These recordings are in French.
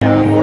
Thank you.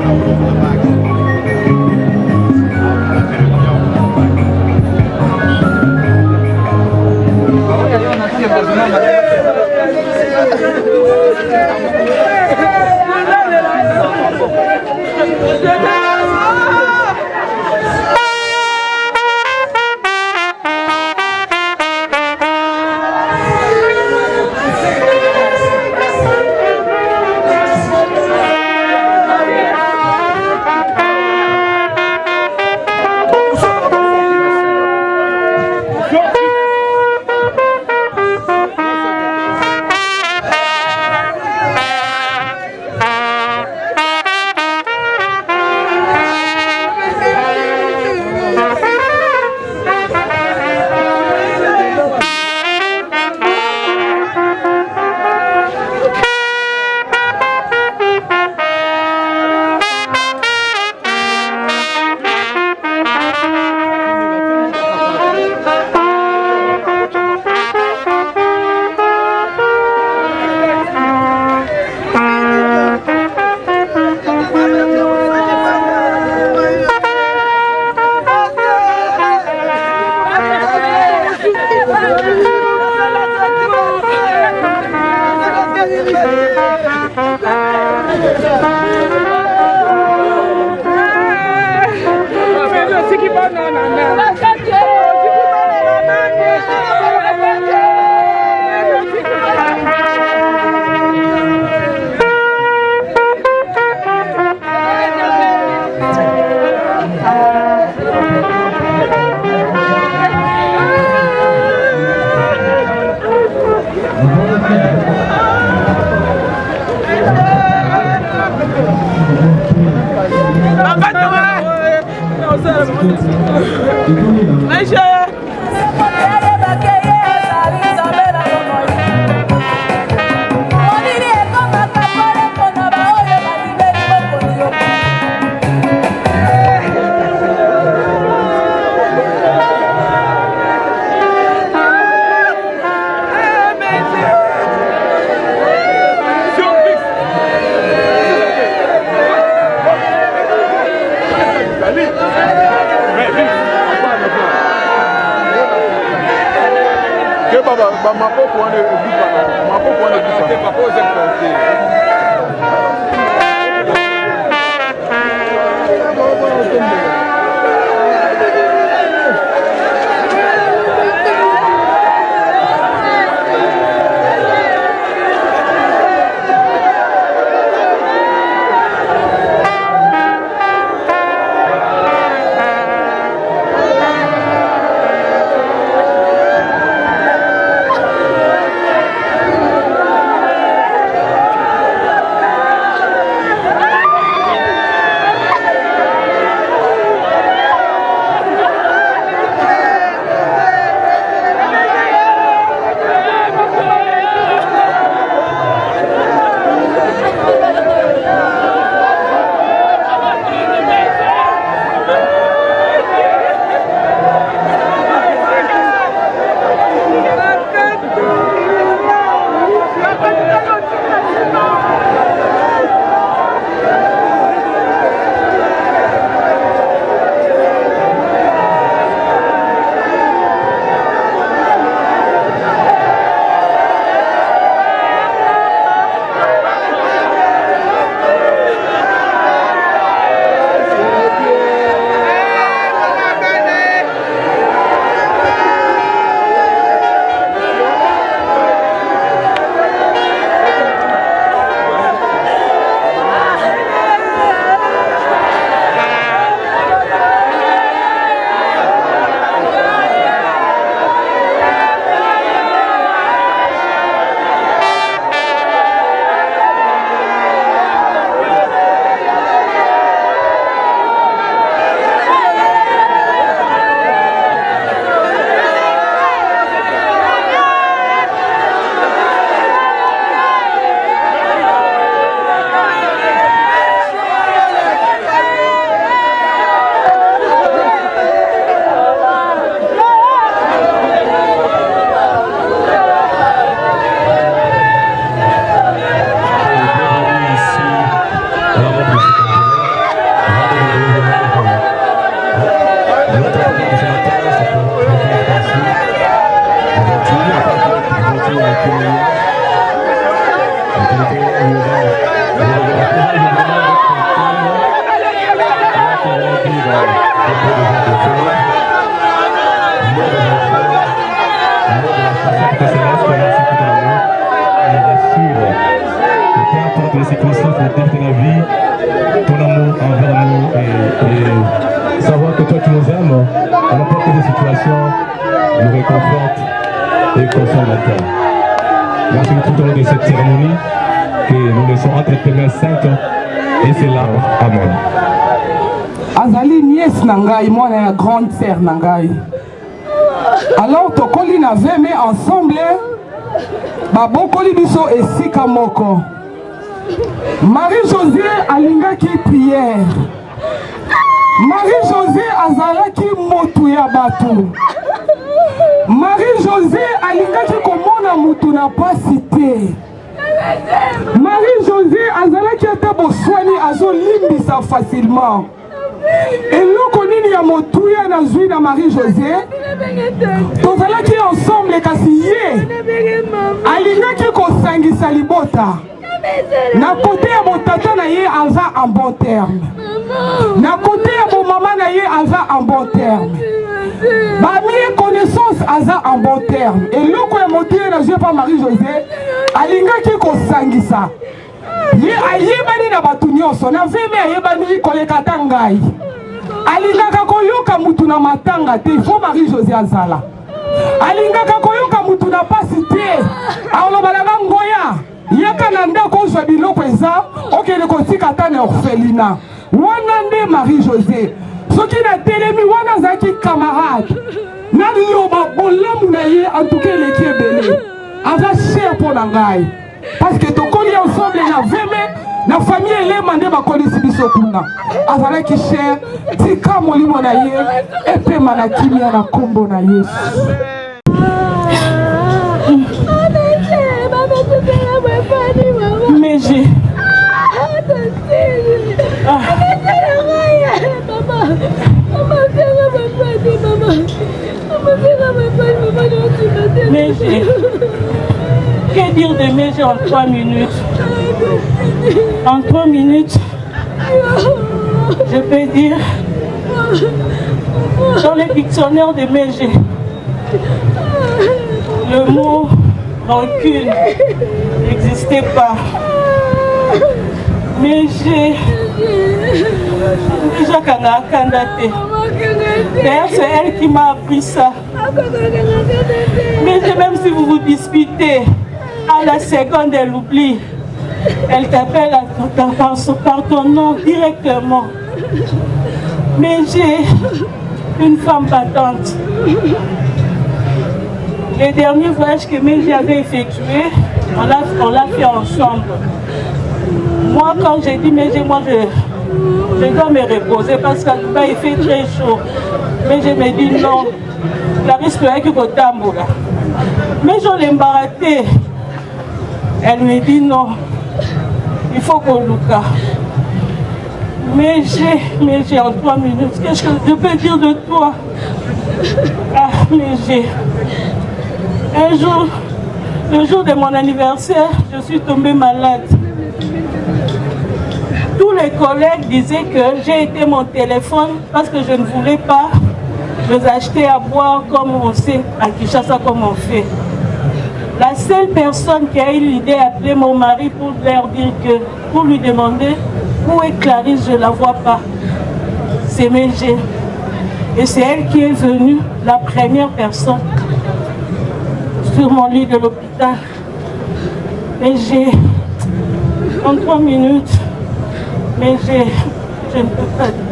et consommateurs. Merci tout au long de cette cérémonie que nous laissons entre tes mains saintes et c'est là. Amen. Azali nièce nangai, moi la grande sœur nangai. Alors tokoli na veme ensemble, babokoli biso esika moko. Marie-Josée alingaki prière. Marie-Josée azalaki motu ya batu. Marie-Josée alingaki komona mutu na pasi te. Marie-Josée azalaki ata boswani azolimbisa facilement. Eloko nini ya motuya na zwi na Marie-Josée tozalaki ensemble kasi ye alingaki kosangisa libota na kote ya botata na ye aza en bon terme, na kote ya bomama na ye aza en bon terme, bamie connaissance aza en bon terme. Eloko ya motuya na zwi pa Marie-Josée alingaki kosangisa ye ayebani na batu nyonso na veme ayebani koleka ta ngai alingaka koyoka mutu na matanga te fo Marie-Josée azala alingaka koyoka mutu na pasi te alobalaka ngoya yaka na ndako ozwa biloko eza okende kotika ta na orphelina wana nde Marie-Josée soki na telemi wana azalaki camarade na liloba bolamu na ye antuka eleki ebele aza cher mpo na ngai parce que tokoli ensemble na veme na famille elema nde bakolisi biso kuna azalaki cher tika molimo na ye epema na kimia na kombo na Yesu. Mais j'ai que dire de Méger en 3 minutes? En 3 minutes, je peux dire, dans le dictionnaire de Méger, le mot rancune n'existait pas. Méger, déjà Kandaté. D'ailleurs, c'est elle qui m'a appris ça. Mais même si vous vous disputez, à la seconde, elle oublie. Elle t'appelle par ton nom directement. Mais j'ai une femme battante. Le dernier voyage que j'avais effectué, on l'a fait ensemble. Moi, quand j'ai dit, mais moi, je dois me reposer parce qu'à Dubaï, il fait très chaud. Mais je me dis non, la risque est que je tamboula. Mais je l'ai embarrassée. Elle me dit non, il faut qu'on loue. Mais j'ai en 3 minutes, qu'est-ce que je peux dire de toi? Ah, mais j'ai. Un jour, le jour de mon anniversaire, je suis tombée malade. Tous les collègues disaient que j'ai été mon téléphone parce que je ne voulais pas les acheter à boire comme on sait à Kinshasa comme on fait. La seule personne qui a eu l'idée d'appeler mon mari pour leur dire que, pour lui demander où est Clarisse, je ne la vois pas. C'est Méger. Et c'est elle qui est venue, la première personne, sur mon lit de l'hôpital. Méger, en 3 minutes, Méger, je ne peux pas dire.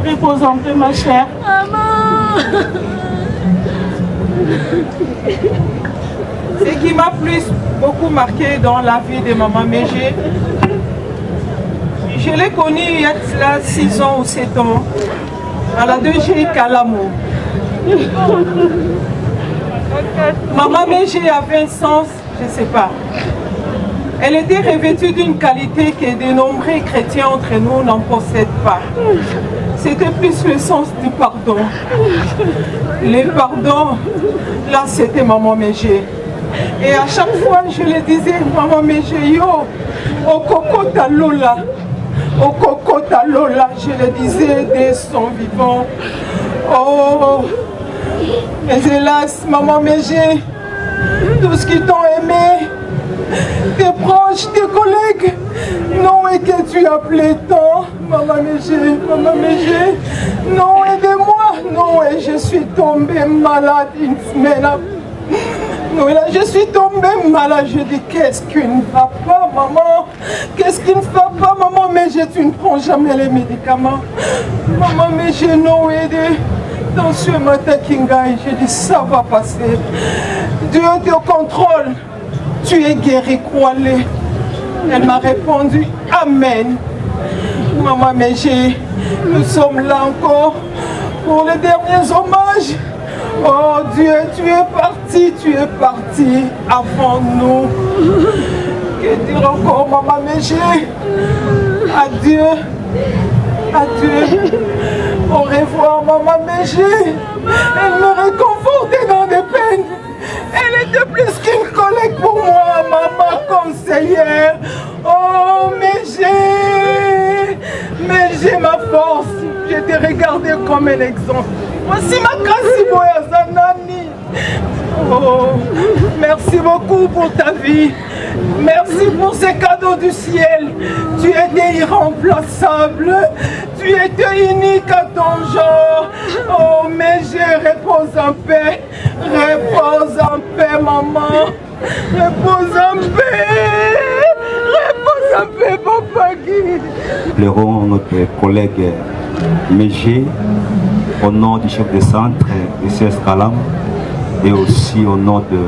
Repose un peu, ma chère. Maman. Ce qui m'a beaucoup marqué dans la vie de maman Méger, je l'ai connue il y a cela 6 ans ou 7 ans, à la 2G Calamo. Maman Méger avait un sens, je ne sais pas. Elle était revêtue d'une qualité que de nombreux chrétiens entre nous n'en possèdent pas. C'était plus le sens du pardon. Le pardon, là c'était maman Méger. Et à chaque fois je le disais, maman Méger, yo, au coco talola, au coco talola, je le disais dès son vivant. Oh, mais hélas, maman Méger, tous qui t'ont aimé, tes proches, tes collègues, non, et que tu appelais tant, maman Méger, non, aidez-moi, Non, et je suis tombée malade une semaine après. Non, là, je suis tombée malade. Je dis, qu'est-ce qui ne va pas, maman? Qu'est-ce qui ne va pas, maman? Mais tu ne prends jamais les médicaments. Maman, mais j'ai non aidé. Dans ce matin, Kingai, j'ai dit, ça va passer. Dieu te contrôle. Tu es guéri, crois-le. Elle m'a répondu, Amen. Maman, mais nous sommes là encore pour les derniers hommages. Oh Dieu, tu es parti avant nous. Que dire encore, maman, mais adieu, adieu. Au revoir, maman, mais elle me réconfortait dans des peines. Elle était plus qu'une collègue pour moi, maman conseillère. Oh, mais j'ai ma force. Je t'ai regardé comme un exemple. Voici ma Kassibo Yazanani. Oh, merci beaucoup pour ta vie. Merci pour ces cadeaux du ciel. Tu étais irremplaçable. Tu étais unique à ton genre. Oh, mais repose en paix. Repose en paix, maman. Repose en paix. Repose en paix, papa Guy. Pleurons notre collègue Mégé au nom du chef de centre, M. Escalam, et aussi au nom du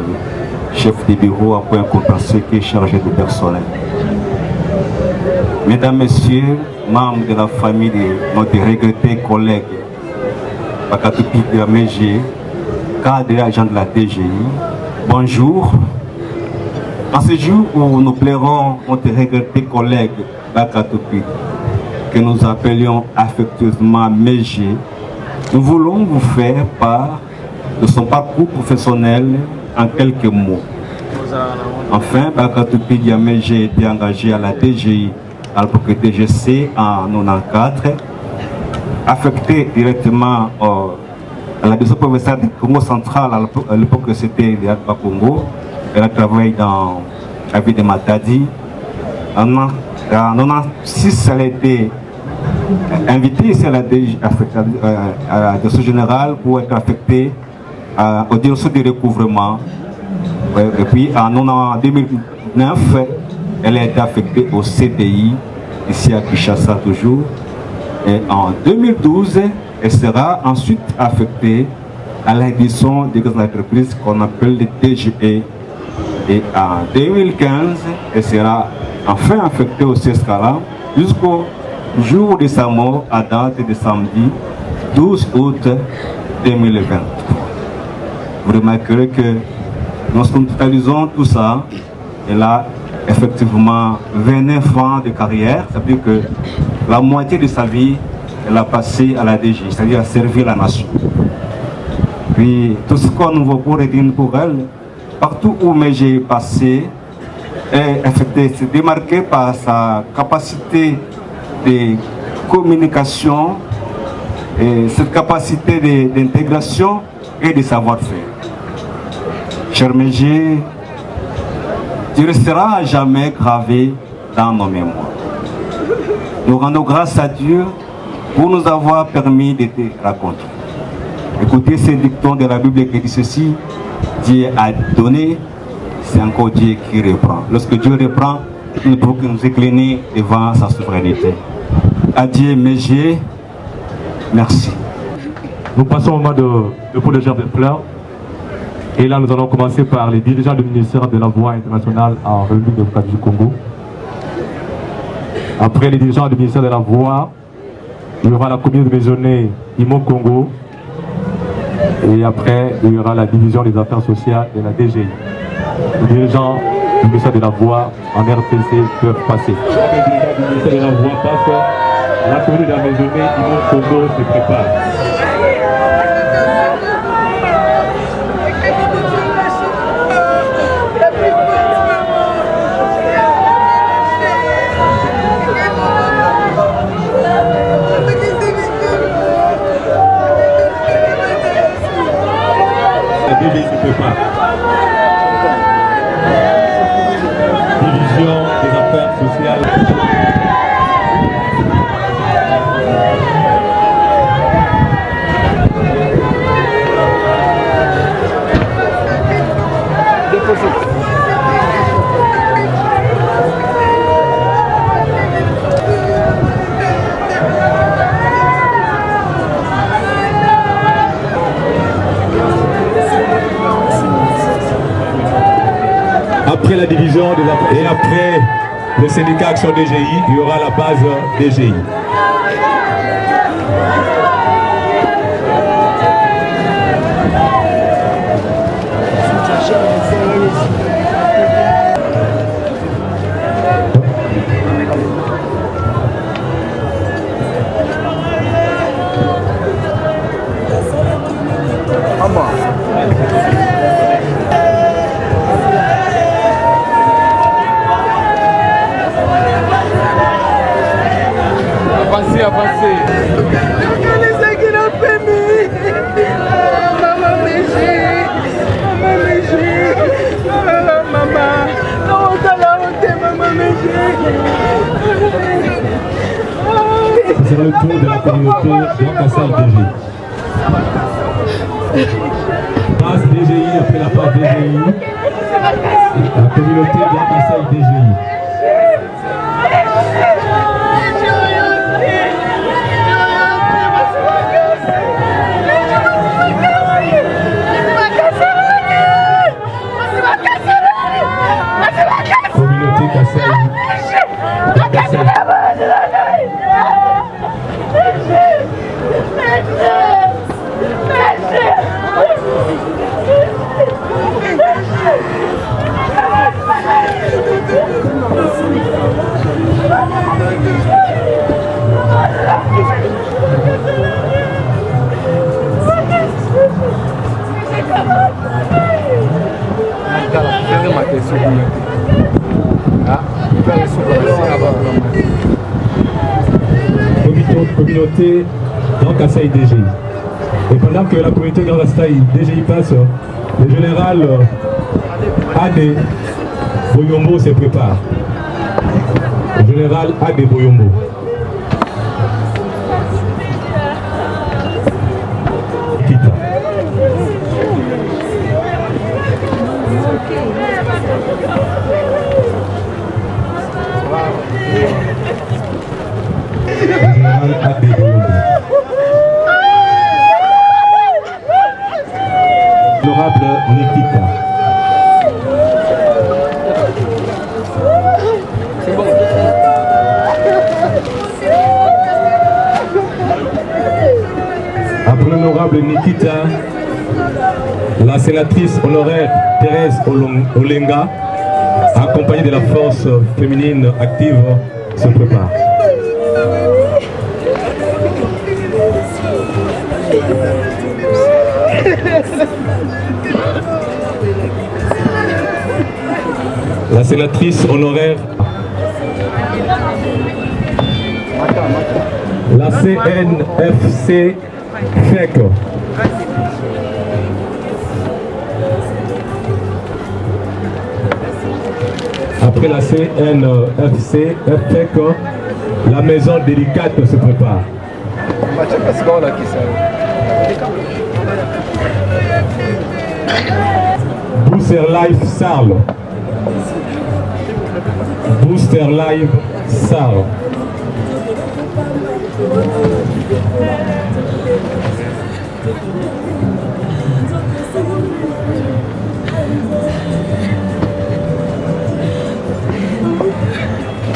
chef de bureau à point compensé qui est chargé du personnel. Mesdames, Messieurs, membres de la famille de notre regretté collègue Bakatupi de Mégé, cadre et agent de la DGI, bonjour. En ce jour où nous pleurons notre regretté collègue Bakatupi, que nous appelions affectueusement Mégé, nous voulons vous faire part de son parcours professionnel en quelques mots. Enfin, Bakatupi Diamégé était engagé à la DGI, à l'époque DGC en 1994, affecté directement à la deuxième provinciale du Congo central, à l'époque c'était l'Irakba Congo. Elle a travaillé dans la ville de Matadi. En 1996, elle a été invitée ici à la direction générale pour être affectée au direction du recouvrement. Et puis en 2009, elle a été affectée au CDI, ici à Kinshasa toujours. Et en 2012, elle sera ensuite affectée à l'édition des grandes entreprises qu'on appelle les TGE. Et en 2015, elle sera enfin affectée au CESCALA jusqu'au jour de sa mort à date de samedi 12 août 2020. Vous remarquerez que lorsque nous totalisons tout ça, elle a effectivement 29 ans de carrière, ça veut dire que la moitié de sa vie, elle a passé à la DG, c'est-à-dire à servir la nation. Puis tout ce qu'on nous voit pour redire pour elle, partout où j'ai passé, s'est démarqué par sa capacité de communication, et cette capacité d'intégration et de savoir-faire. Cher Mégé, tu resteras à jamais gravé dans nos mémoires. Nous rendons grâce à Dieu pour nous avoir permis de te raconter. Écoutez ces dictons de la Bible qui dit ceci: Dieu a donné, c'est encore Dieu qui reprend. Lorsque Dieu reprend, il faut que nous incliner devant sa souveraineté. Adieu Mégé, merci. Nous passons au moment de pour le gerbe de fleurs. Et là, nous allons commencer par les dirigeants du ministère de la Voix internationale en République démocratique du Congo. Après les dirigeants du ministère de la Voix, il y aura la communauté maisonnée Imo Congo. Et après, il y aura la division des affaires sociales de la DGI. Les dirigeants du ministère de la Voix en RPC peuvent passer. Les dirigeants du ministère de la Voix passent. La communauté de la maisonnée Imo Congo se prépare. Division des affaires sociales. après la division des affaires et après le syndicat Action DGI, il y aura la base DGI. Avancez. C'est le tour de la communauté Grand-Kassai DGI. Passe DGI après la passe DGI. La communauté Grand-Kassai DGI. Communauté Kassai. Communauté Grand Kassai DGI. Et pendant que la communauté Grand Kassai DGI passe, le général Adé Boyombo se prépare. Le général Adé Boyombo. L'honorable Nikita. Après l'honorable Nikita, la sénatrice honoraire Thérèse Olenga, accompagnée de la force féminine active, se prépare. La sénatrice honoraire, la CNFC FEC. Après la CNFC FEC, la maison délicate se prépare. Booster Life Sarl. Booster Live Sarl.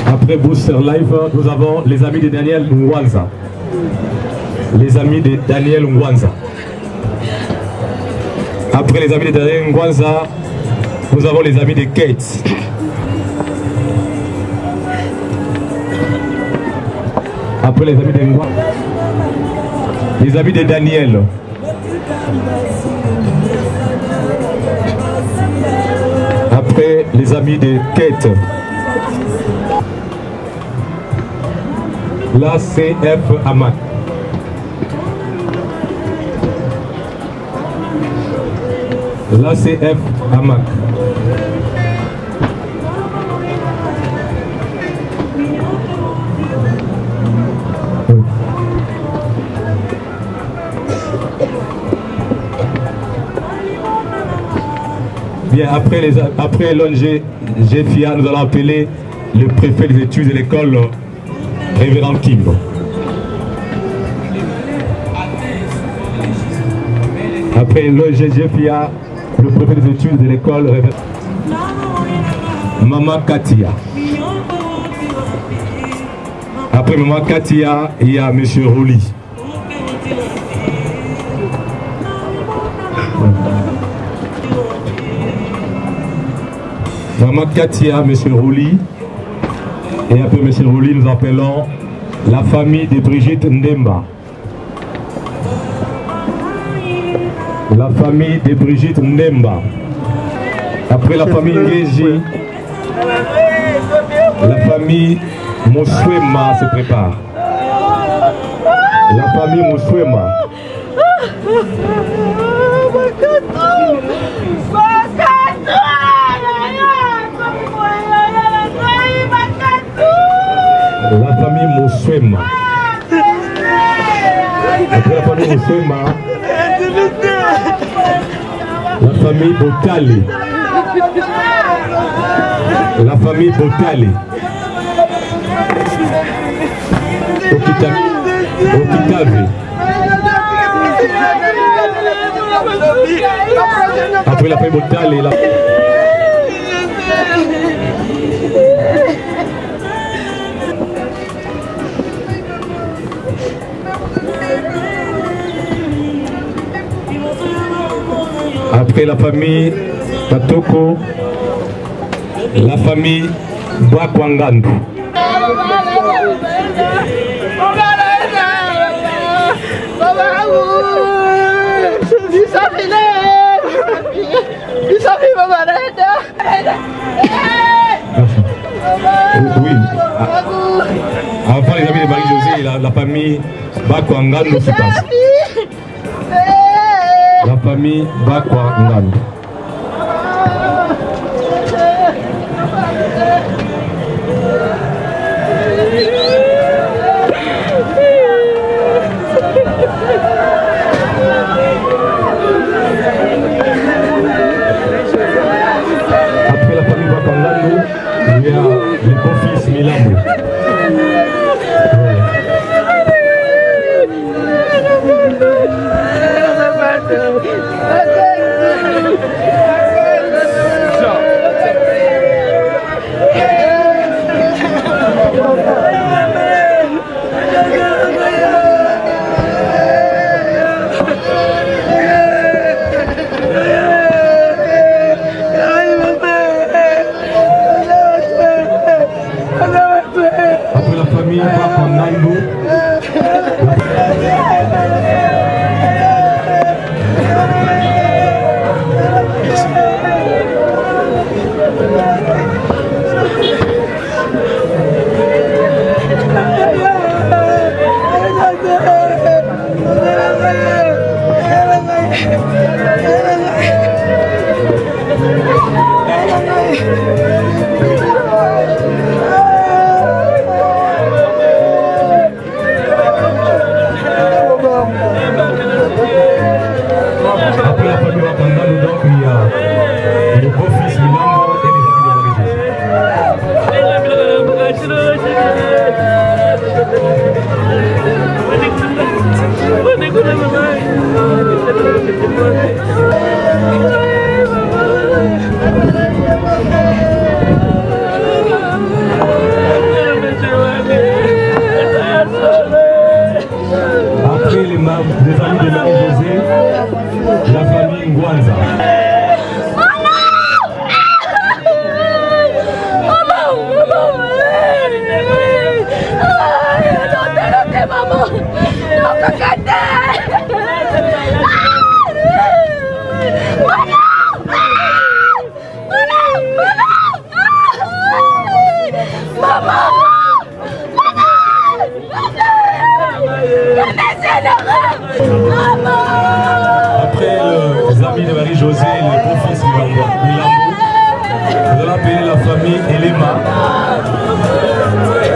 Après Booster Live, nous avons les amis de Daniel Mwanza. Les amis de Daniel Mwanza. Après les amis de Daniel Mwanza, nous avons les amis de Kate. Après les amis de Mwanza, les amis de Daniel. Après les amis de Kate. La CF Amak. La CF Amak. Bien, après l'ONG GFIA, nous allons appeler le préfet des études de l'école, Révérend Kim. Après l'ONG GFIA, le préfet des études de l'école, Révérend Maman Katia. Après Maman Katia, il y a Monsieur Rouli. Maman Katia, Monsieur Rouli. Et après Monsieur Rouli, nous appelons la famille de Brigitte Ndemba. La famille de Brigitte Ndemba. Après la famille Ngéji, la famille Moussouema se prépare. La famille Moussouema. La famille Moussouema. Après la famille Moussouema, la famille Botale. La famille Botale. Okitave. Après la famille Botale, après la famille Tatoko, la famille Bwakwangandu. Oui. Avant les amis de Marie-Josée, la famille Bwakwangandu se passe. La famille Bwakwangandu. Après la famille Bwakwangandu, il y a les beaux-fils Milambo. Après la famille Bwakwangandu, après la famille Bwakwangandu, donc il y a le beau-fils Milambo et les amis Après les amis de Marie-Josée, la famille Ngwanza. Après les amis de Marie-Josée, les beaux-fils Milambo, nous allons appeler la famille Elema.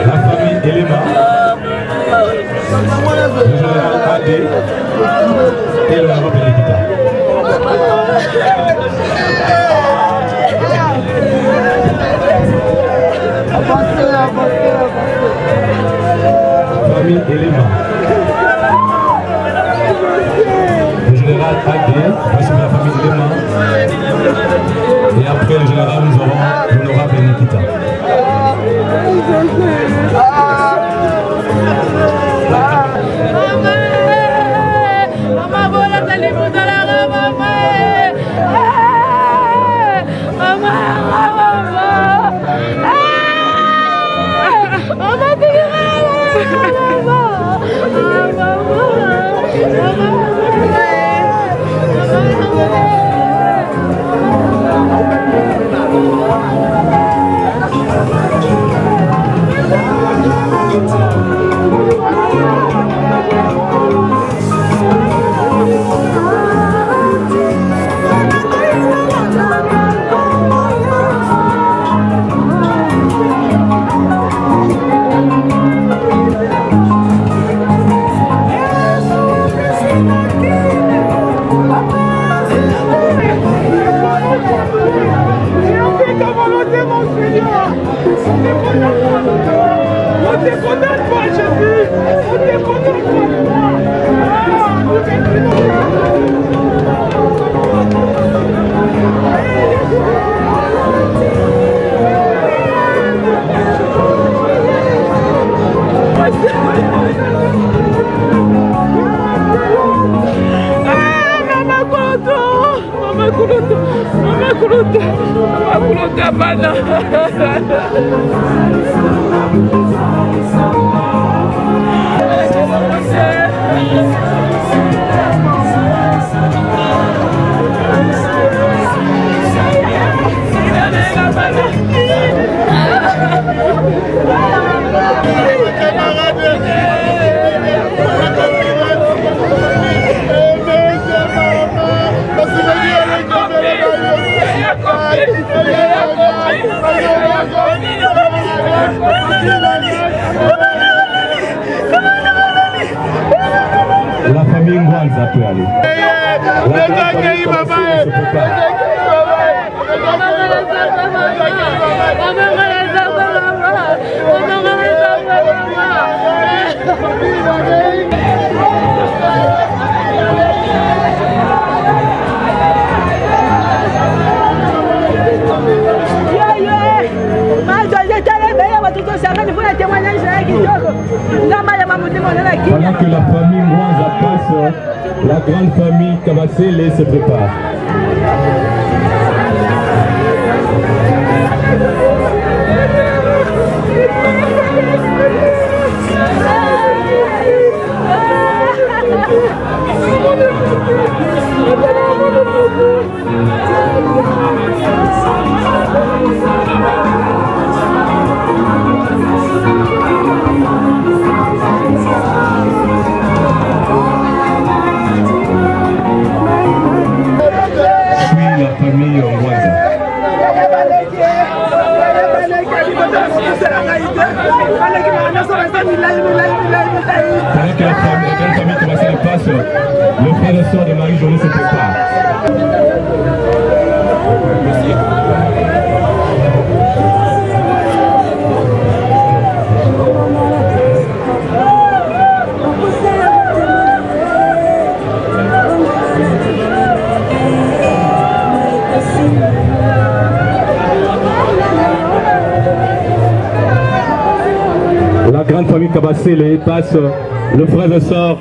La famille Elema. Le général Adé et le général Benedita. Famille Elema. Le général Adé, voici la famille Elema. Et après le général, nous aurons l'honorable Benedita. La famille Ngwanza peut aller. La famille se prépare. Pendant que la famille Ngwanza passe, la grande famille Kabasele se prépare. Famille Ngwanza. Pendant que la grande famille Kabasele passe, le frère et sœur de Marie-Josée se prépare. La grande famille Kabasele passe, le frère et sœur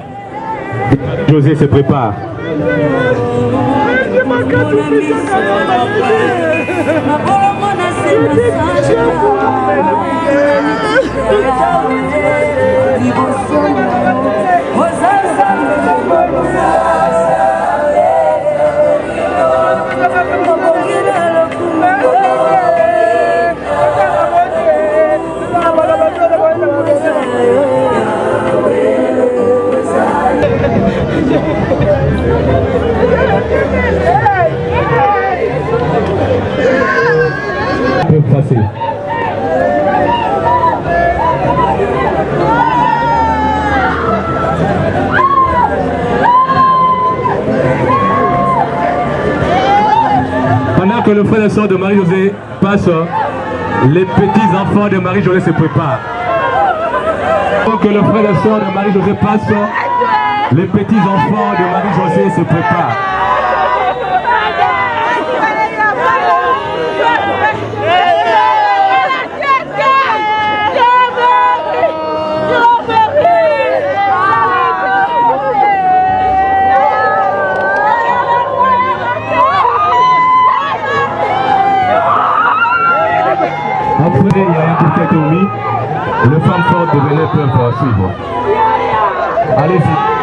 José se prépare. Passer. Pendant que le frère et sœur de Marie-Josée passe, les petits-enfants de Marie-Josée se préparent. Pendant que le frère et sœur de Marie-Josée passe, les petits-enfants de Marie-Josée se préparent. Les femmes fortes de Bénin peuvent suivre. Allez-y.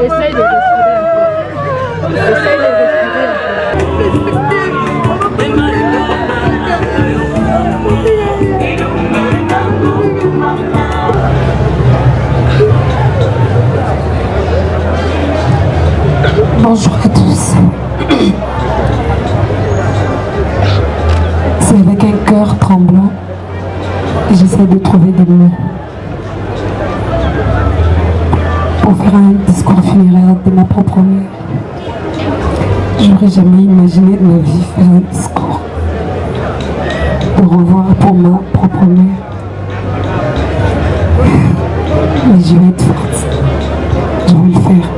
Essaye de respirer un peu. Essaye de respirer un peu. Bonjour à tous. C'est avec un cœur tremblant que j'essaie de trouver des mots pour faire un discours funéraire de ma propre mère. J'aurais jamais imaginé de ma vie faire un discours de revoir pour ma propre mère. Mais je vais être forte. Je vais le faire.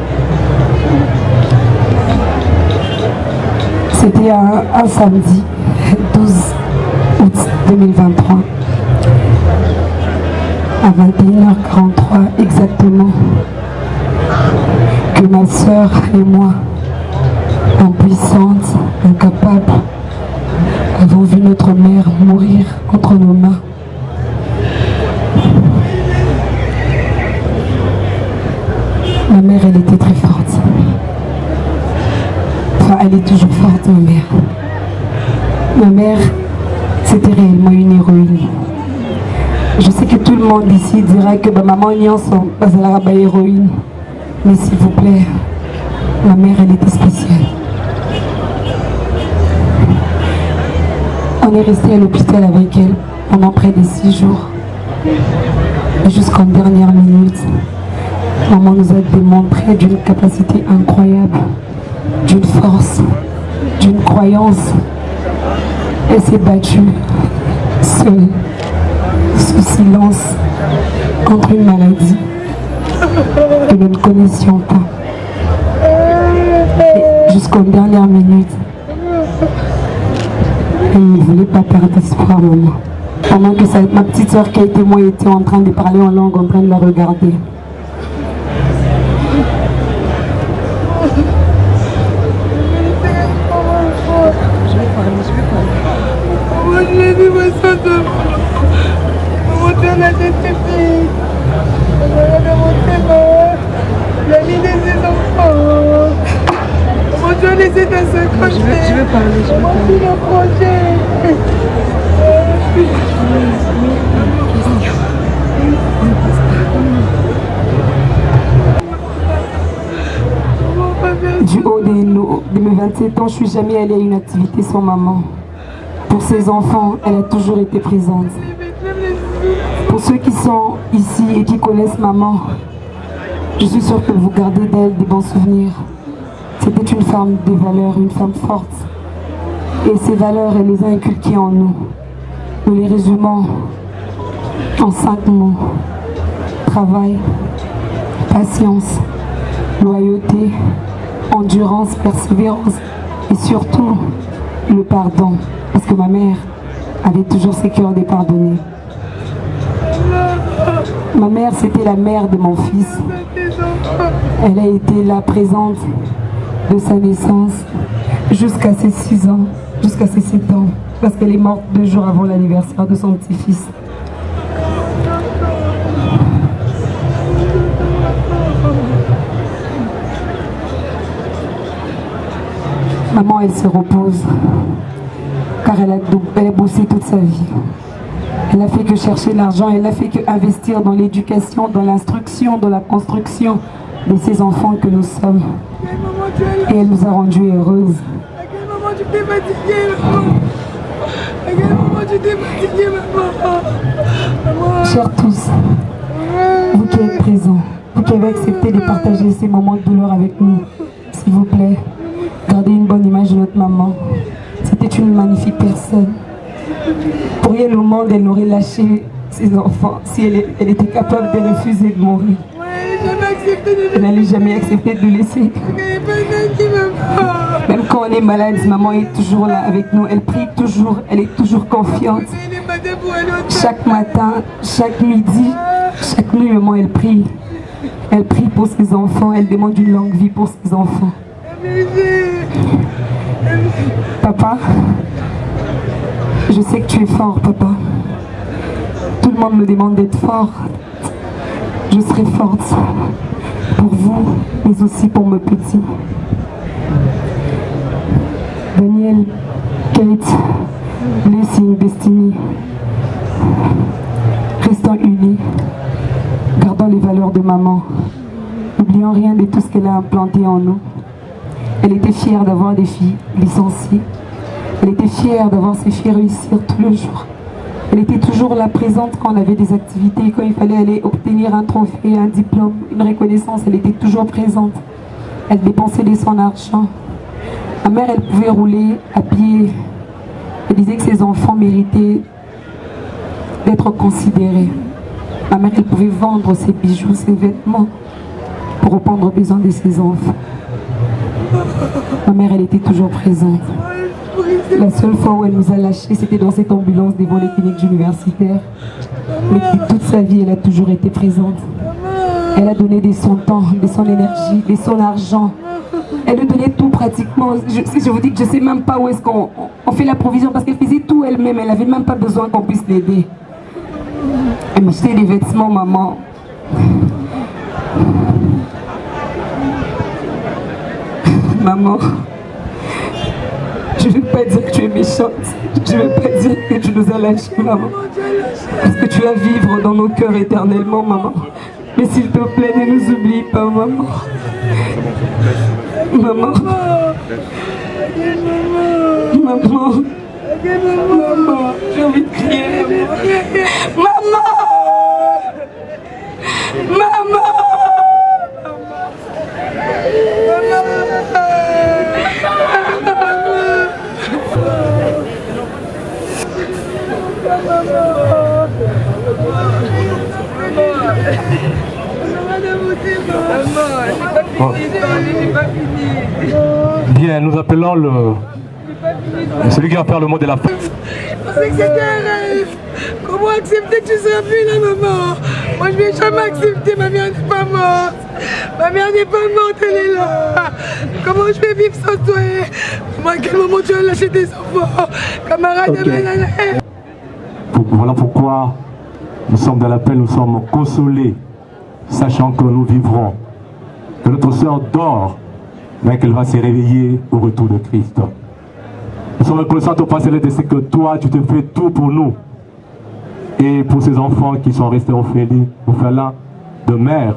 C'était un samedi 12 août 2023 à 21h43 exactement que ma sœur et moi, impuissantes, incapables, avons vu notre mère mourir entre nos mains. Ma mère, elle était très forte. Enfin, elle est toujours forte, ma mère. Ma mère, c'était réellement une héroïne. Je sais que tout le monde ici dira que maman n'y ensemble, parce qu'elle a une héroïne. Mais s'il vous plaît, ma mère, elle était spéciale. On est resté à l'hôpital avec elle pendant près de 6 jours. Jusqu'en dernière minute, maman nous a démontré d'une capacité incroyable, d'une force, d'une croyance. Elle s'est battue seule, sous silence, contre une maladie que nous ne connaissions pas. Et jusqu'en dernière minute, elle ne voulait pas perdre espoir, maman. Pendant que ma petite soeur qui a été moi était en train de parler en langue, en train de la regarder. La vie de ses enfants. Comment tu as laissé ta soeur crocher? Je vais parler, je vais parler. Le projet. Du haut de mes 27 ans, je ne suis jamais allée à une activité sans maman. Pour ses enfants, elle a toujours été présente. Pour ceux qui sont ici et qui connaissent maman, je suis sûre que vous gardez d'elle des bons souvenirs. C'était une femme de valeurs, une femme forte. Et ces valeurs, elle les a inculquées en nous. Nous les résumons en 5 mots. Travail, patience, loyauté, endurance, persévérance et surtout le pardon. Parce que ma mère avait toujours ses cœurs de pardonner. Ma mère, c'était la mère de mon fils. Elle a été là présente de sa naissance jusqu'à ses 6 ans, jusqu'à ses 7 ans, parce qu'elle est morte 2 jours avant l'anniversaire de son petit-fils. Maman, elle se repose, car elle a bossé toute sa vie. Elle n'a fait que chercher l'argent, elle n'a fait que investir dans l'éducation, dans l'instruction, dans la construction de ces enfants que nous sommes. Et elle nous a rendus heureuses. À quel moment tu t'es fatiguée, maman? À quel moment tu t'es fatiguée, maman? Chers tous, vous qui êtes présents, vous qui avez accepté de partager ces moments de douleur avec nous, s'il vous plaît, gardez une bonne image de notre maman. C'était une magnifique personne. Pour rien au monde, elle n'aurait lâché ses enfants si elle était capable de refuser de mourir. Elle n'allait jamais accepter de le laisser. Même quand on est malade, maman est toujours là avec nous. Elle prie toujours, elle est toujours confiante. Chaque matin, chaque midi, chaque nuit, maman, elle prie. Elle prie pour ses enfants, elle demande une longue vie pour ses enfants. Papa, je sais que tu es fort, papa. Tout le monde me demande d'être fort. Je serai forte pour vous, mais aussi pour mes petits. Daniel, Kate, Blessing, Destiny. Restons unis. Gardons les valeurs de maman. N'oublions rien de tout ce qu'elle a implanté en nous. Elle était fière d'avoir des filles licenciées. Elle était fière d'avoir ses filles réussir tous les jours. Elle était toujours là présente quand on avait des activités, quand il fallait aller obtenir un trophée, un diplôme, une reconnaissance, elle était toujours présente. Elle dépensait de son argent. Ma mère, elle pouvait rouler à pied. Elle disait que ses enfants méritaient d'être considérés. Ma mère, elle pouvait vendre ses bijoux, ses vêtements pour répondre aux besoins de ses enfants. Ma mère, elle était toujours présente. La seule fois où elle nous a lâchés, c'était dans cette ambulance devant les cliniques universitaires. Mais toute sa vie, elle a toujours été présente. Elle a donné de son temps, de son énergie, de son argent. Elle nous donnait tout pratiquement. Je vous dis que je ne sais même pas où est-ce qu'on fait la provision parce qu'elle faisait tout elle-même. Elle n'avait même pas besoin qu'on puisse l'aider. Elle m'achetait des vêtements, maman. Maman, je ne veux pas dire que tu es méchante. Je ne veux pas dire que tu nous as lâchés, maman. Parce que tu vas vivre dans nos cœurs éternellement, maman. Mais s'il te plaît, ne nous oublie pas, maman. Maman. Maman. Maman. J'ai envie de crier, maman. Maman. Maman. Bien, nous appelons celui qui va faire le mot de la fin. Je pensais que c'était un rêve. Comment accepter que tu seras plus là, maman? Moi, je ne vais jamais accepter. Ma mère n'est pas morte. Ma mère n'est pas morte, elle est là. Comment je vais vivre sans toi? Maman, à quel moment tu vas lâcher tes enfants? Camarade de Malala. Voilà pourquoi nous sommes dans l'appel, nous sommes consolés, sachant que nous vivrons, que notre sœur dort, mais qu'elle va se réveiller au retour de Christ. Nous sommes reconnaissants au Père Céleste de ce que toi, tu te fais tout pour nous. Et pour ces enfants qui sont restés orphelins de mère,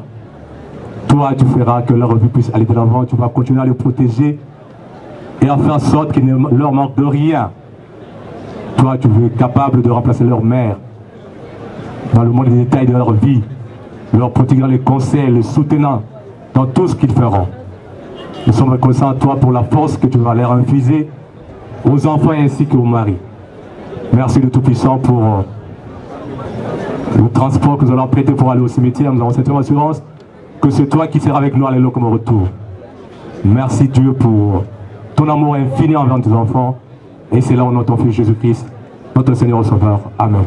toi, tu feras que leur vie puisse aller de l'avant, tu vas continuer à les protéger et à faire en sorte qu'il ne leur manque de rien. Toi, tu es capable de remplacer leur mère dans le monde des détails de leur vie, leur prodiguant les conseils, les soutenant dans tout ce qu'ils feront. Nous sommes reconnaissants à toi pour la force que tu vas leur infuser aux enfants ainsi qu'aux maris. Merci de Tout-Puissant pour le transport que nous allons prêter pour aller au cimetière. Nous avons cette assurance que c'est toi qui seras avec nous à l'élo comme retour. Merci Dieu pour ton amour infini envers tes enfants. Et c'est là où notre Fils Jésus-Christ, notre Seigneur et Sauveur. Amen.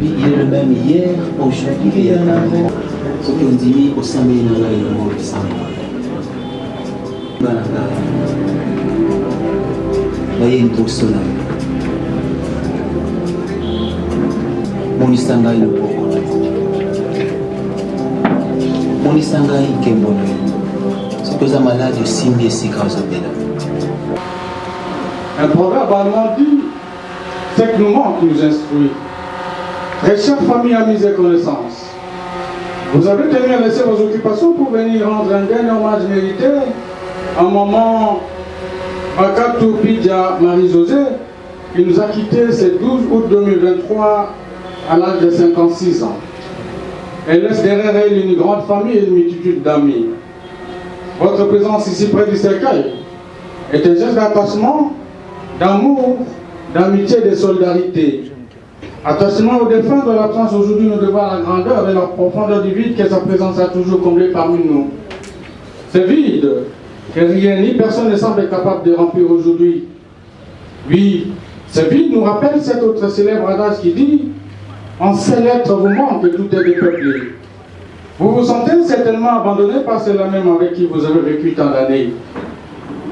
lui, il est le même hier, aujourd'hui et éternellement. Ce qu'on dit au sein de le sang. Voyez une personne. Monisanga il le Monisanga il kembono. C'est que ça malade de signer si grâce à Bella. Un proverbe allemand dit c'est que nous manque nous instruit. Très chère famille, amis et connaissances, vous avez tenu à laisser vos occupations pour venir rendre un dernier hommage mérité à maman Bakatou Pidja Marie-José, qui nous a quittés ce 12 août 2023 à l'âge de 56 ans. Elle laisse derrière elle une grande famille et une multitude d'amis. Votre présence ici près du cercueil est un geste d'attachement, d'amour, d'amitié et de solidarité. Attachement aux défunts de l'absence aujourd'hui nous devons la grandeur et la profondeur du vide que sa présence a toujours comblé parmi nous. Ce vide que rien ni personne ne semble capable de remplir aujourd'hui. Oui, ce vide nous rappelle cet autre célèbre adage qui dit « En seul être vous manque et tout est dépeuplé ». Vous vous sentez certainement abandonné par ceux-là même avec qui vous avez vécu tant d'années.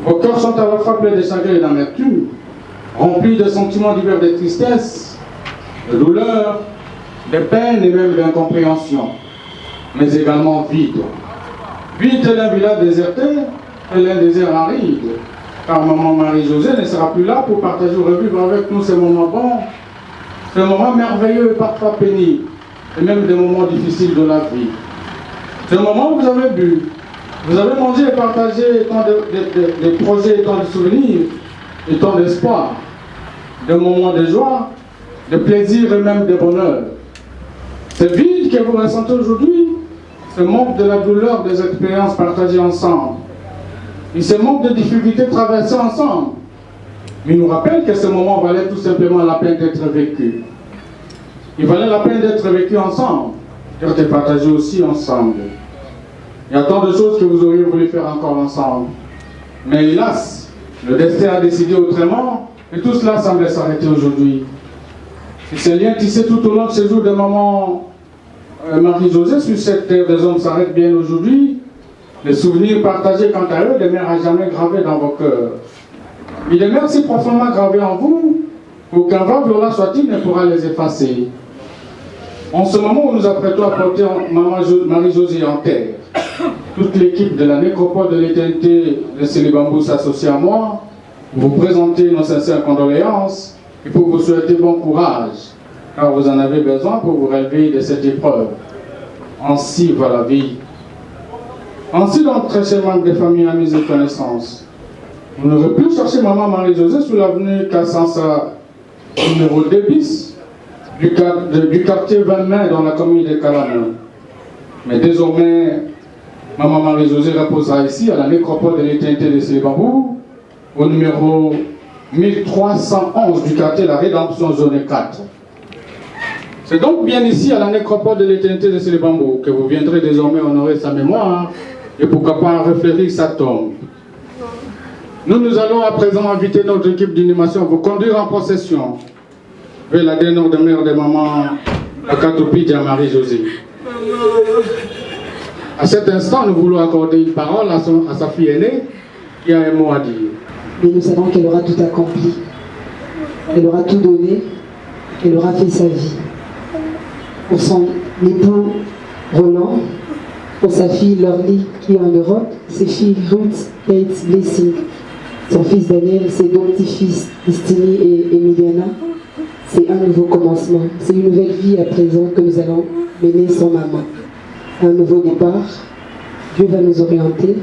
Vos cœurs sont à la fois pleins de chagrin et d'amertume, remplis de sentiments divers de tristesse, de douleur, de peine et même d'incompréhension, mais également vide. Vide d'un village déserté et d'un désert aride, car maman Marie-José ne sera plus là pour partager ou revivre avec nous ces moments bons, ces moments merveilleux et parfois pénibles, et même des moments difficiles de la vie. Ces moments où vous avez bu, vous avez mangé et partagé tant de projets, tant de souvenirs et tant d'espoir, de moments de joie, de plaisir et même de bonheur. Ce vide que vous ressentez aujourd'hui, ce manque de la douleur des expériences partagées ensemble, et ce manque de difficultés traversées ensemble, mais nous rappelle que ce moment valait tout simplement la peine d'être vécu. Il valait la peine d'être vécu ensemble, d'être partagé aussi ensemble. Il y a tant de choses que vous auriez voulu faire encore ensemble. Mais hélas, le destin a décidé autrement et tout cela semble s'arrêter aujourd'hui. Si ces liens tissés tout au long de ces jours de maman Marie-José sur cette terre des hommes s'arrêtent bien aujourd'hui, les souvenirs partagés quant à eux demeurent à jamais gravés dans vos cœurs. Ils demeurent si profondément gravés en vous qu'aucun vent violent soit-il ne pourra les effacer. En ce moment où nous apprêtons à porter maman Marie-José en terre, toute l'équipe de la nécropole de l'éternité de Célibambou s'associe à moi pour vous présenter nos sincères condoléances et pour vous souhaiter bon courage, car vous en avez besoin pour vous relever de cette épreuve. Ainsi va la vie. Ainsi donc, très chers membres des familles, amis et connaissances, vous n'aurez plus chercher maman Marie-José sous l'avenue Kassansa numéro 2 bis du quartier 20 mai dans la commune de Kalamou. Mais désormais, maman Marie-José reposera ici à la nécropole de l'éternité de Célibambou, au numéro 1311 du quartier La Rédemption, zone 4. C'est donc bien ici, à la nécropole de l'éternité de Célibambou, que vous viendrez désormais honorer sa mémoire et pourquoi pas refléter sa tombe. Nous allons à présent inviter notre équipe d'inhumation à vous conduire en procession vers la dernière demeure de maman Bakatou Pidja Marie-José. À cet instant, nous voulons accorder une parole à sa fille aînée qui a un mot à dire. Mais nous savons qu'elle aura tout accompli. Elle aura tout donné. Elle aura fait sa vie. Pour son époux Roland, pour sa fille Lorly qui est en Europe, ses filles Ruth, Kate, Blessing, son fils Daniel, ses deux petits-fils Destiny et Emiliana. C'est un nouveau commencement. C'est une nouvelle vie à présent que nous allons mener sans maman. Un nouveau départ. Dieu va nous orienter.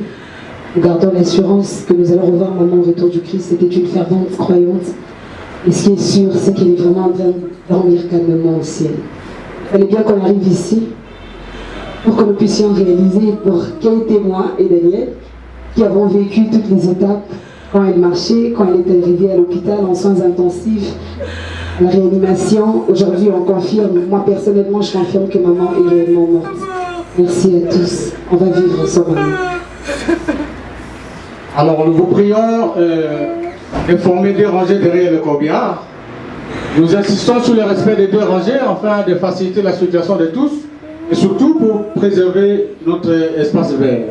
Nous gardons l'assurance que nous allons revoir maman au retour du Christ. C'était une fervente croyante. Et ce qui est sûr, c'est qu'elle est vraiment en train de dormir calmement au ciel. Il fallait bien qu'on arrive ici pour que nous puissions réaliser pour Kate et moi et Daniel qui avons vécu toutes les étapes quand elle marchait, quand elle est arrivée à l'hôpital en soins intensifs, à la réanimation. Aujourd'hui, on confirme, moi personnellement, je confirme que maman est réellement morte. Merci à tous. On va vivre sans maman. Alors nous vous prions de former des rangées derrière le corbillard Nous insistons sur le respect des 2 rangées afin de faciliter la circulation de tous et surtout pour préserver notre espace vert.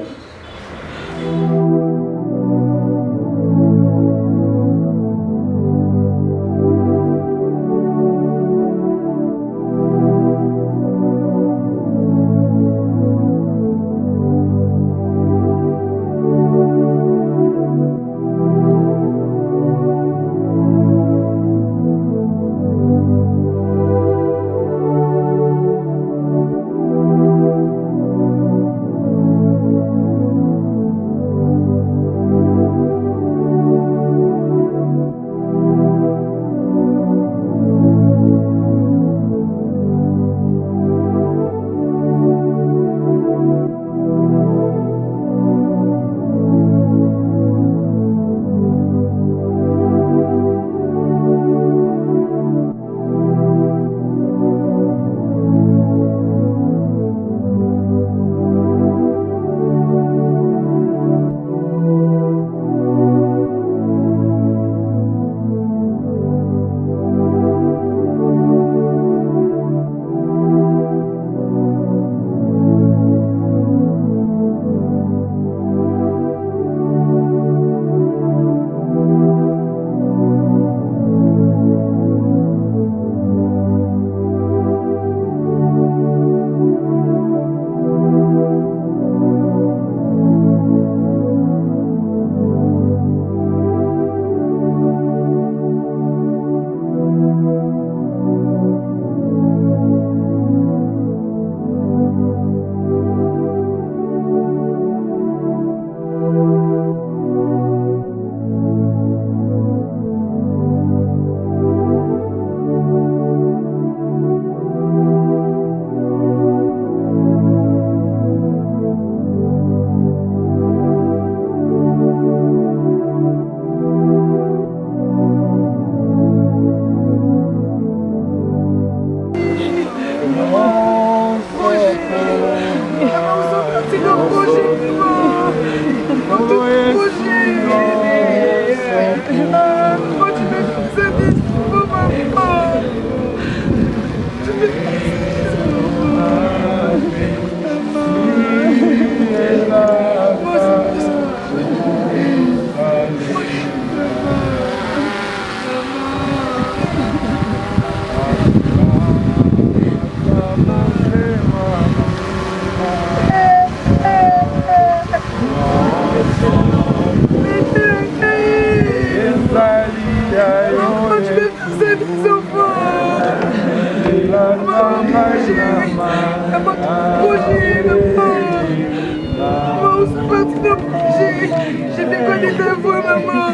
J'ai fait connaître ta voix, maman.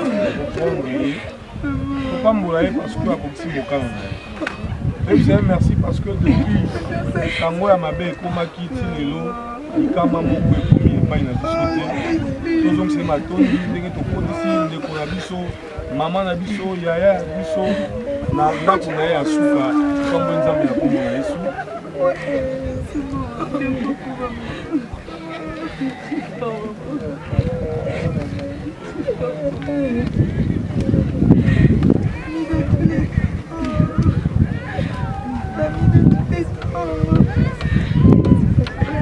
Faut pas mourir parce que à Coxy Bokan. Et je merci parce que depuis Tango ya mabe koma kiti lelo ikama moko ekomi epai na biso te tozongisa matondi ndenge tokondisi ndeko na biso mama na biso yaya ya biso na ndako na ye ya suka kombo nzambe na kombo na Yesu.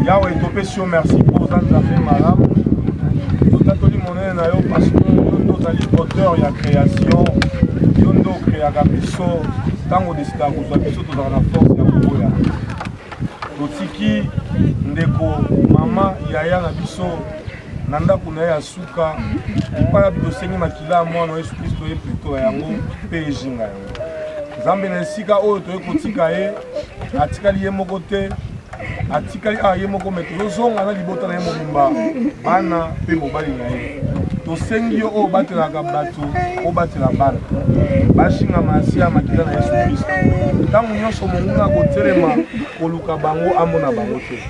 Yahweh, Topesio, merci pour ça, nous a fait malade. Nous avons dit mon aîné parce que nous sommes auteurs de la création, nous sommes créateurs de biso, tant qu'on décide à vous, biso tous dans la force de la Boya. Totiki, ndeko, maman, yaya na biso, nanda kuna ya suka, pas de seigneur makila moi no Jésus Christ est plutôt yango pejinga yango. Zambe na sika oyo to kotika ye, atikali ye mokote. Atikali ye moko meto zonga na libota na ye mobimba bana pe mobali na ye tosengi yo oyo batelaka bato oyo batela bana bashinga masia makila na Yesu Kristo ntango nyonso monguna kotelema koluka bango amona bango te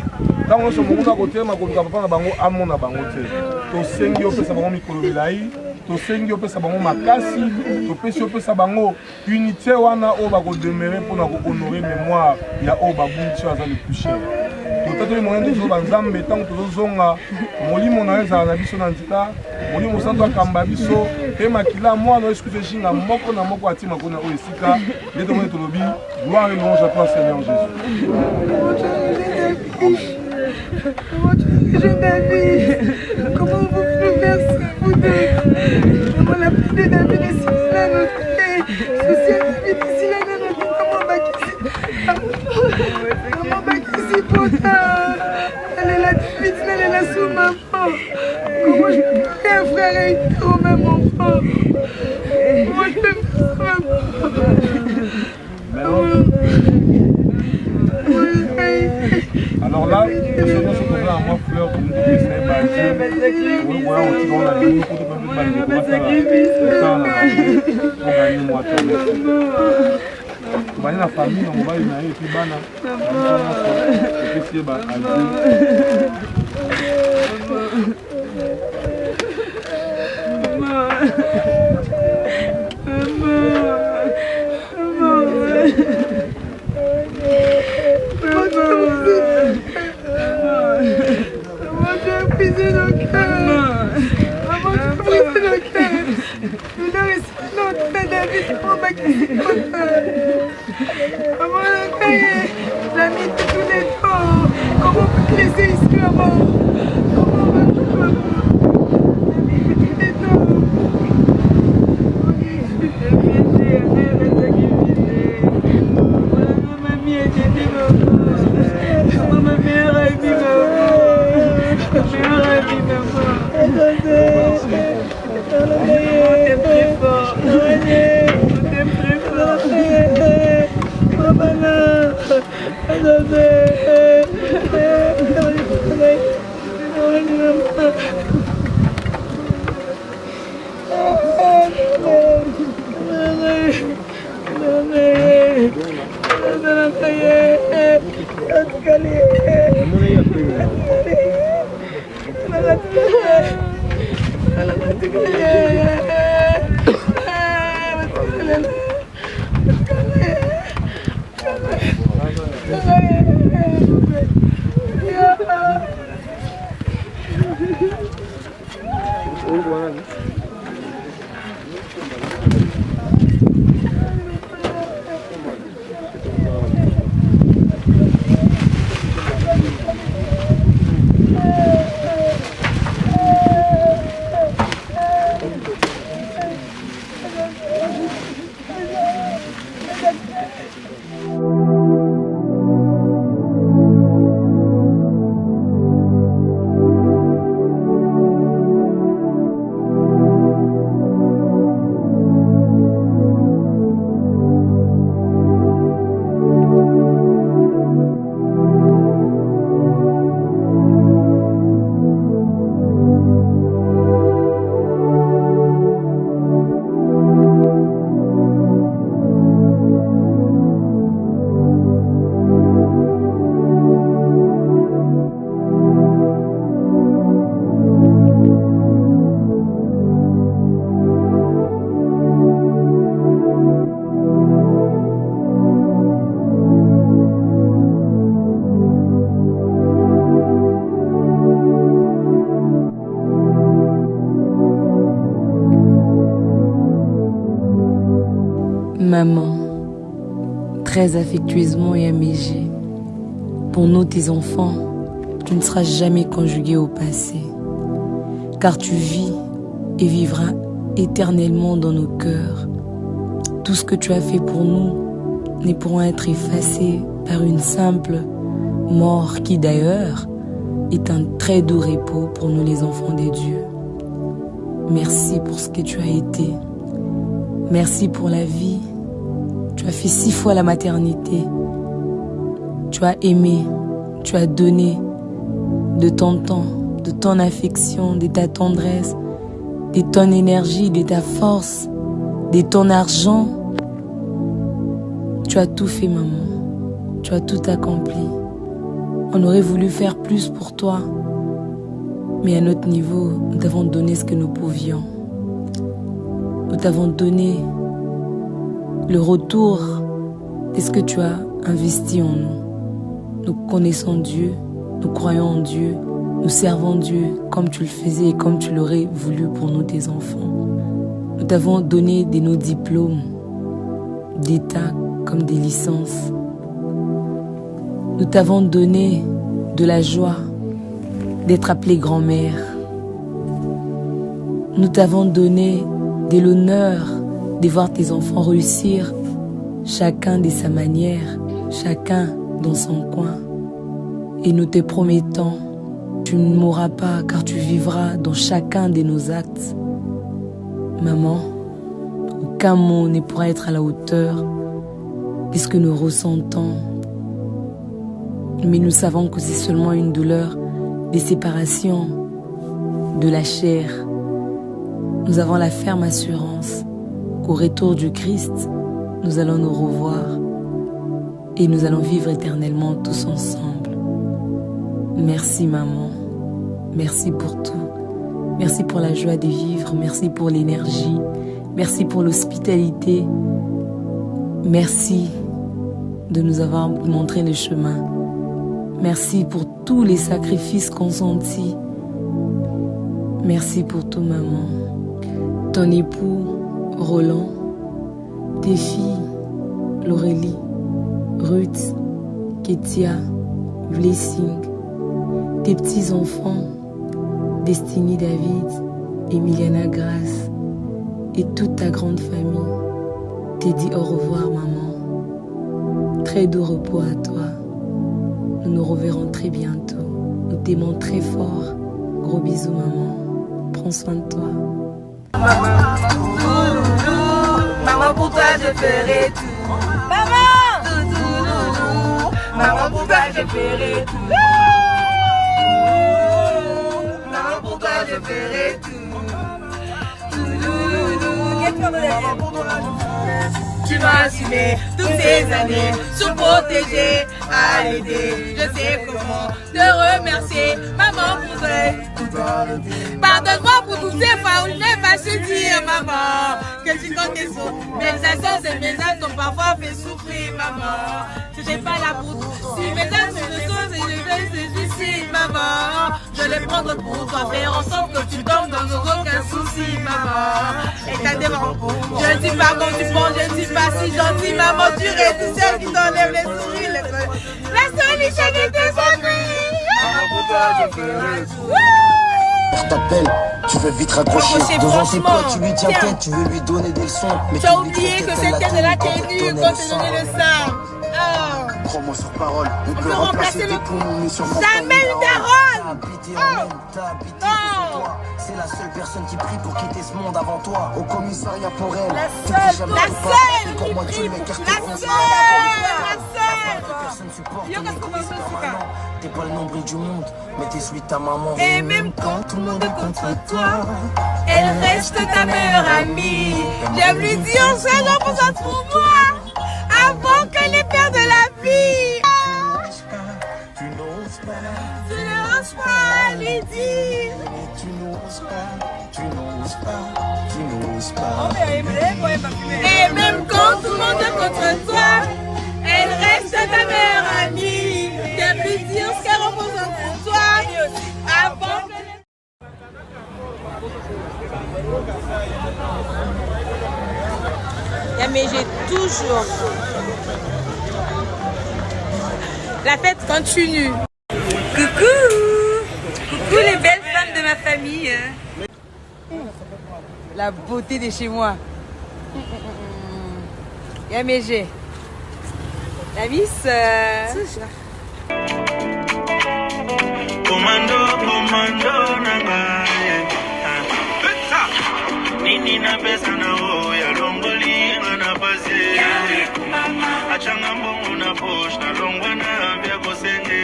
ntango nyonso monguna kotelema koluka papa na bango amona bango te tosengi yo opesa bango mikolo milai tosengi yo opesa bango makasi topesi yo opesa bango unité wana oyo bakodemere mpona kohonore mémoire ya oyo babunti oyo aza le plus cher. totatoli monene tozoba nzambe ntango tozozonga molimo na yo ezala na biso na nzita molimo santo akamba biso mpe makila mwana oyo esikutu eshinga moko na moko atima kuna oyo esika nde tomoni tolobi gloire et louange à toi Seigneur Jésus. Jeune David, comment vous pouvez faire ça, vous deux? Comment la pluie de David est si là noté, souci à David est si là noté, comment Bakissi Potin, elle est la David, elle est la sous-maman. Comment je peux faire un frère et une sœur au même enfant? Comment je peux faire ça, maman? Alors là, nous sommes sur le moi fleur pour nous dire c'est basé. Oui, voilà, on tire on a dit nous pour tout le monde on va faire on gagne moi tout. Bana la famille on va y aller et puis bana. Et puis c'est ba l'ami de tous les temps, comment on peut te laisser ici là-bas? Comment on va te l'ami de tous les temps? Maman, très affectueusement et amégée, pour nous tes enfants, tu ne seras jamais conjugué au passé, car tu vis et vivras éternellement dans nos cœurs. Tout ce que tu as fait pour nous ne pourra être effacé par une simple mort qui d'ailleurs est un très doux repos pour nous les enfants des dieux. Merci pour ce que tu as été. Merci pour la vie. Tu as fait 6 fois la maternité. Tu as aimé, tu as donné de ton temps, de ton affection, de ta tendresse, de ton énergie, de ta force, de ton argent. Tu as tout fait, maman. Tu as tout accompli. On aurait voulu faire plus pour toi, mais à notre niveau, nous t'avons donné ce que nous pouvions. Nous t'avons donné le retour de ce que tu as investi en nous. Nous connaissons Dieu, nous croyons en Dieu, nous servons Dieu comme tu le faisais et comme tu l'aurais voulu pour nous, tes enfants. Nous t'avons donné de nos diplômes d'État comme des licences. Nous t'avons donné de la joie d'être appelée grand-mère. Nous t'avons donné de l'honneur de voir tes enfants réussir, chacun de sa manière, chacun dans son coin. Et nous te promettons, tu ne mourras pas car tu vivras dans chacun de nos actes. Maman, aucun mot ne pourra être à la hauteur de ce que nous ressentons. Mais nous savons que c'est seulement une douleur de séparation de la chair. Nous avons la ferme assurance qu'au retour du Christ, nous allons nous revoir et nous allons vivre éternellement tous ensemble. Merci maman, merci pour tout. Merci pour la joie de vivre, merci pour l'énergie, merci pour l'hospitalité. Merci de nous avoir montré le chemin. Merci pour tous les sacrifices consentis. Merci pour tout maman. Ton époux, Roland, tes filles, Laurélie, Ruth, Ketia, Blessing, tes petits-enfants, Destiny David, Emiliana Grace et toute ta grande famille. T'ai dit au revoir maman. Très doux repos à toi. Nous nous reverrons très bientôt. Nous t'aimons très fort. Gros bisous maman. Prends soin de toi. Maman, pour toi je ferai tout. Maman, maman, pour toi je ferai tout. Maman, pour toi je ferai tout. Maman, pour toi je ferai tout. Tu m'as assumer toutes ces années, sur protéger, à aider. Je sais comment te remercier, maman, pour toi. Pardonne-moi pour toutes ces fois où je n'ai pas su dire, maman, que tu comptes tes sous. Mes absences et mes actes ont parfois fait souffrir, maman. Si j'ai pas la pour si mes actes sont de choses et je vais se suicide, maman. Je vais prendre pour toi, faire en sorte que tu tombes dans aucun souci, maman. Et t'as des mamans. Je ne dis pas comme tu penses, je ne dis pas si gentil, maman. Tu restes celle qui t'enlève les souris, la solution de tes ennuis. Maman, pour toi, je ferai tout. T'appelle, tu veux vite raccrocher. Devant ses potes, tu lui tiens tête, tu veux lui donner des leçons. Mais tu as oublié que cette tête de la t'es venue quand tu donnais le sein. Prends-moi sur parole, on peut remplacer tes poumons, mais sur mon jamais une daronne. T'as habité sur toi. C'est la seule personne qui prie pour quitter ce monde avant toi. Au commissariat pour elle. La seule pour moi, tu m'écartes. La seule. Personne supporte. T'es pas le nombril du monde, mais t'es celui de ta maman. Et même quand tout le monde est contre toi, elle reste ta meilleure amie. J'aime lui dire, c'est là pour ça pour moi, avant qu'elle ne perde la vie. Tu n'oses pas. Tu n'oses pas lui dire. Tu n'oses pas. Tu n'oses pas. Tu n'oses pas. Et même quand tout le monde est contre toi, elle reste ta meilleure amie. J'aime lui dire ce qu'elle représente pour toi, avant que... Mais j'ai toujours. La fête continue. Coucou. Coucou les belles femmes de ma famille. La beauté de chez moi. Yamégé. La miss. Commando nangaye. Nini na pesa na oya longoli na base. Achanga mbongo na poche na longwa na vya kosenge.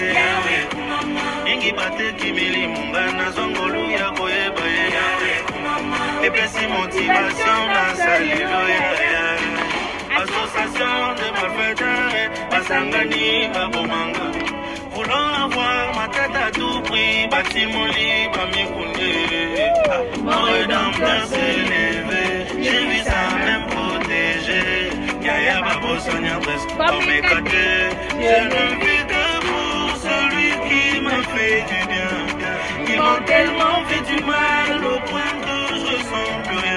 Ingi bate kimili mungana zongolu ya koyeba ye. Epesi motivation na salilo ya. Association de malfaiteurs, Basangani, Babomanga. Voulant avoir ma tête à tout prix, bâtiment libre, Bamikoundé. Mon rédempteur s'est levé, j'ai vu ça même protégé. Yaya Babo Sonia presque, dans mes côtés, je ne vis que vous. fait du bien. Ils m'ont tellement fait du mal au point que je ressens plus rien.